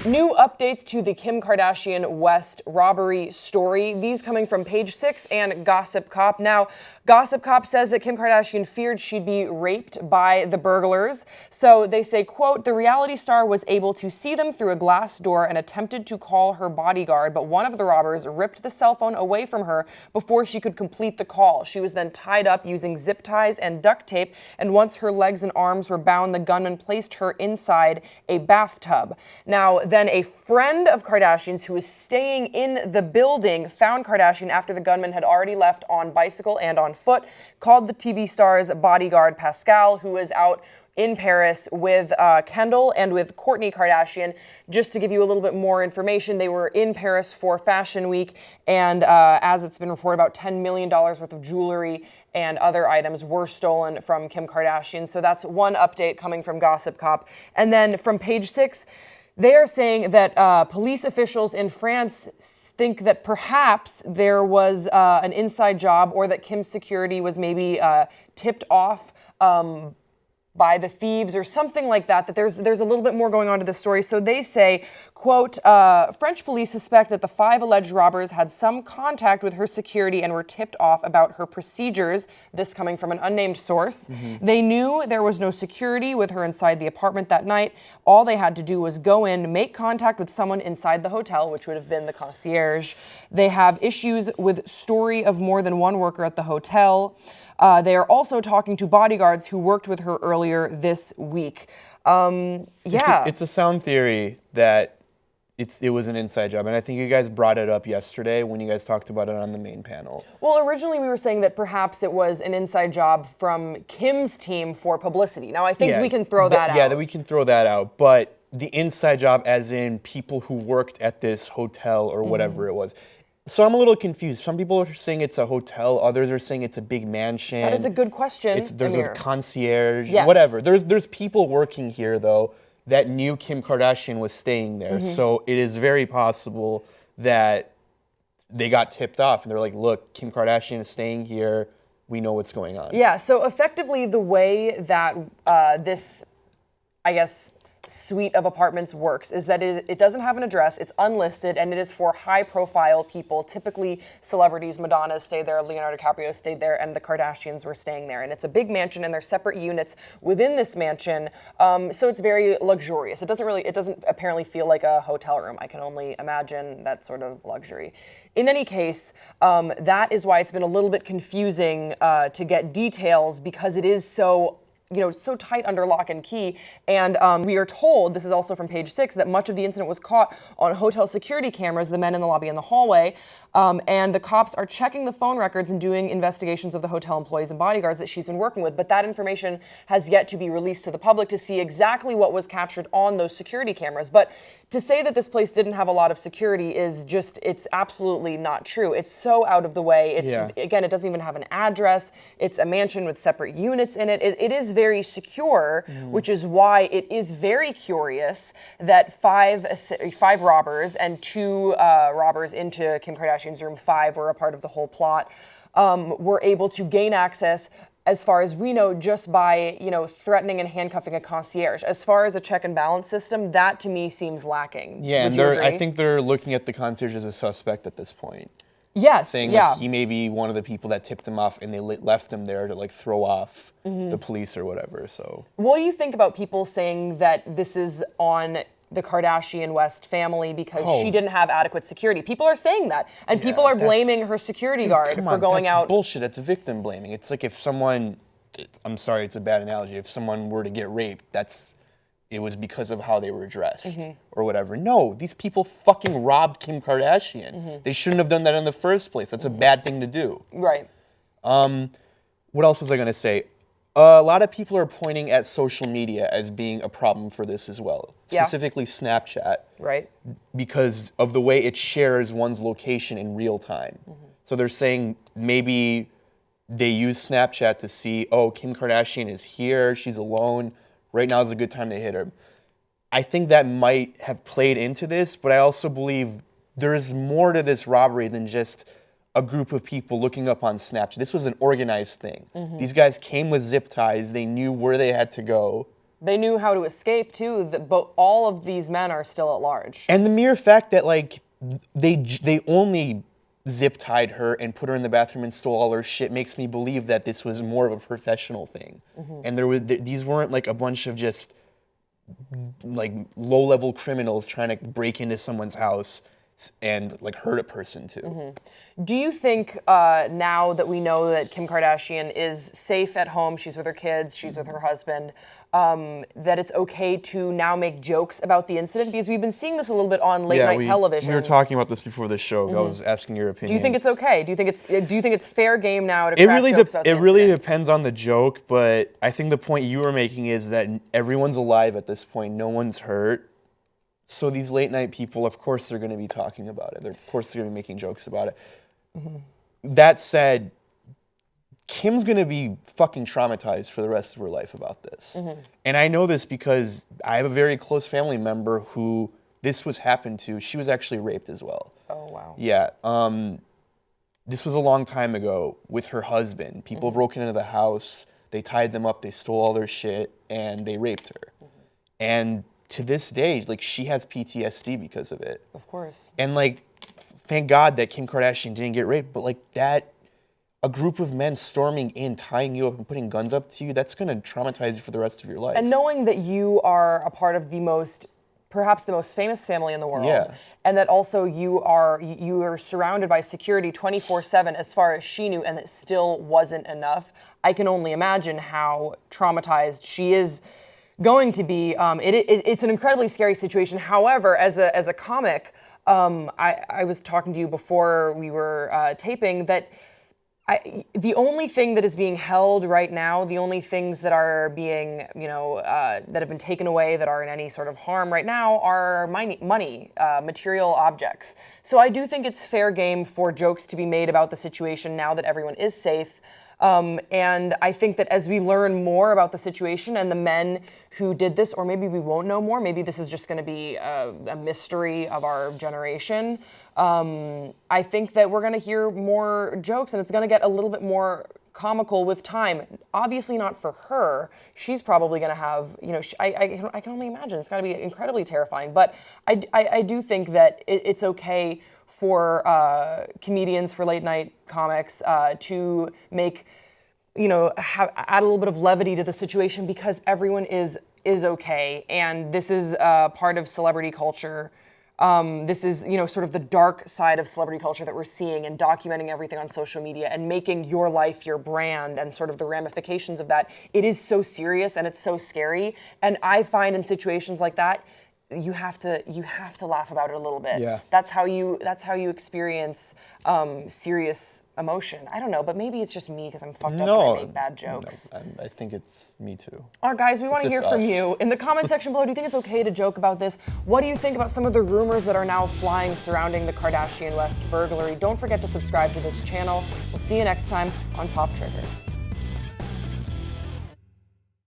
New updates to the Kim Kardashian West robbery story. These coming from Page 6 and Gossip Cop. Now, Gossip Cop says that Kim Kardashian feared she'd be raped by the burglars. So they say, quote, the reality star was able to see them through a glass door and attempted to call her bodyguard, but one of the robbers ripped the cell phone away from her before she could complete the call. She was then tied up using zip ties and duct tape, and once her legs and arms were bound, the gunman placed her inside a bathtub. Now, then a friend of Kardashian's who was staying in the building found Kardashian after the gunman had already left on bicycle and on foot, called the TV star's bodyguard Pascal, who was out in Paris with Kendall and with Kourtney Kardashian. Just to give you a little bit more information, they were in Paris for Fashion Week, and as it's been reported, about $10 million worth of jewelry and other items were stolen from Kim Kardashian. So that's one update coming from Gossip Cop. And then from Page 6, they are saying that police officials in France think that perhaps there was an inside job, or that Kim's security was maybe tipped off by the thieves or something like that, that there's a little bit more going on to this story. So they say, quote, French police suspect that the 5 alleged robbers had some contact with her security and were tipped off about her procedures. This coming from an unnamed source. They knew there was no security with her inside the apartment that night. All they had to do was go in, make contact with someone inside the hotel, which would have been the concierge. They have issues with story of more than one worker at the hotel. They are also talking to bodyguards who worked with her earlier this week. It's a sound theory that it was an inside job, and I think you guys brought it up yesterday when you guys talked about it on the main panel. Well, originally we were saying that perhaps it was an inside job from Kim's team for publicity. Now, I think we can throw that out. Yeah, that we can throw that out, but the inside job as in people who worked at this hotel or whatever it was. So I'm a little confused. Some people are saying it's a hotel. Others are saying it's a big mansion. That is a good question. There's Amir. a concierge, Yes. whatever. There's people working here, though, that knew Kim Kardashian was staying there. So it is very possible that they got tipped off. And they're like, look, Kim Kardashian is staying here. We know what's going on. Yeah, so effectively the way that this, I guess, suite of apartments works is that it doesn't have an address, it's unlisted, and it is for high-profile people. Typically, celebrities, Madonna stayed there, Leonardo DiCaprio stayed there, and the Kardashians were staying there. And it's a big mansion, and they're separate units within this mansion, so it's very luxurious. It doesn't apparently feel like a hotel room. I can only imagine that sort of luxury. In any case, that is why it's been a little bit confusing to get details, because it is so tight under lock and key. And we are told, this is also from Page 6, that much of the incident was caught on hotel security cameras, the men in the lobby and the hallway. And the cops are checking the phone records and doing investigations of the hotel employees and bodyguards that she's been working with. But that information has yet to be released to the public to see exactly what was captured on those security cameras. But to say that this place didn't have a lot of security is it's absolutely not true. It's so out of the way. Again, it doesn't even have an address. It's a mansion with separate units in it. It is very secure, which is why it is very curious that five robbers and 2 robbers into Kim Kardashian's room, 5 were a part of the whole plot, were able to gain access, as far as we know, just by threatening and handcuffing a concierge. As far as a check and balance system, that to me seems lacking. Yeah, Would and you agree? I think they're looking at the concierge as a suspect at this point. Yes, saying like he may be one of the people that tipped him off, and they left him there to throw off the police or whatever. So, what do you think about people saying that this is on the Kardashian West family because she didn't have adequate security? People are saying that, and people are blaming her security guard for going out. Bullshit. That's victim blaming. It's like if someone, I'm sorry, it's a bad analogy. If someone were to get raped, it was because of how they were dressed or whatever. No, these people fucking robbed Kim Kardashian. They shouldn't have done that in the first place. That's a bad thing to do. Right. What else was I going to say? A lot of people are pointing at social media as being a problem for this as well. Specifically Snapchat. Right. Because of the way it shares one's location in real time. So they're saying maybe they use Snapchat to see, oh, Kim Kardashian is here, she's alone. Right now is a good time to hit her. I think that might have played into this, but I also believe there is more to this robbery than just a group of people looking up on Snapchat. This was an organized thing. These guys came with zip ties. They knew where they had to go. They knew how to escape too, but all of these men are still at large. And the mere fact that like they only zip tied her and put her in the bathroom and stole all her shit makes me believe that this was more of a professional thing. And these weren't like a bunch of just like low-level criminals trying to break into someone's house and like hurt a person too. Do you think now that we know that Kim Kardashian is safe at home, she's with her kids, she's with her husband, that it's okay to now make jokes about the incident? Because we've been seeing this a little bit on late night television. We were talking about this before the show. I was asking your opinion. Do you think it's okay? Do you think it's fair game now to crack jokes about the incident? It really depends on the joke, but I think the point you were making is that everyone's alive at this point. No one's hurt. So these late night people, of course, they're going to be talking about it. Of course, they're going to be making jokes about it. That said, Kim's going to be fucking traumatized for the rest of her life about this. And I know this because I have a very close family member who this was happened to. She was actually raped as well. Oh, wow. Yeah. This was a long time ago with her husband. People broke into the house. They tied them up. They stole all their shit. And they raped her. And to this day, like, she has PTSD because of it. Of course. And, like, thank God that Kim Kardashian didn't get raped, but, like, a group of men storming in, tying you up and putting guns up to you, that's going to traumatize you for the rest of your life. And knowing that you are a part of perhaps the most famous family in the world, and that also you are surrounded by security 24/7 as far as she knew, and it still wasn't enough, I can only imagine how traumatized she is going to be. It's an incredibly scary situation. However, as a comic, I was talking to you before we were taping that the only thing that is being held right now, the only things that are being, that have been taken away that are in any sort of harm right now are money, material objects. So I do think it's fair game for jokes to be made about the situation now that everyone is safe. And I think that as we learn more about the situation and the men who did this, or maybe we won't know more, maybe this is just going to be a mystery of our generation, I think that we're going to hear more jokes and it's going to get a little bit more comical with time. Obviously not for her. She's probably going to have, I can only imagine. It's got to be incredibly terrifying. But I do think that it's okay for comedians, for late night comics to make, add a little bit of levity to the situation because everyone is okay. And this is part of celebrity culture. This is, sort of the dark side of celebrity culture that we're seeing and documenting everything on social media and making your life your brand and sort of the ramifications of that. It is so serious and it's so scary. And I find in situations like that, you have to laugh about it a little bit. Yeah. That's how you experience serious emotion. I don't know, but maybe it's just me because I'm fucked up and I make bad jokes. No, I think it's me too. All right, guys, we want to hear from you. In the comment section below, do you think it's okay to joke about this? What do you think about some of the rumors that are now flying surrounding the Kardashian West burglary? Don't forget to subscribe to this channel. We'll see you next time on Pop Trigger.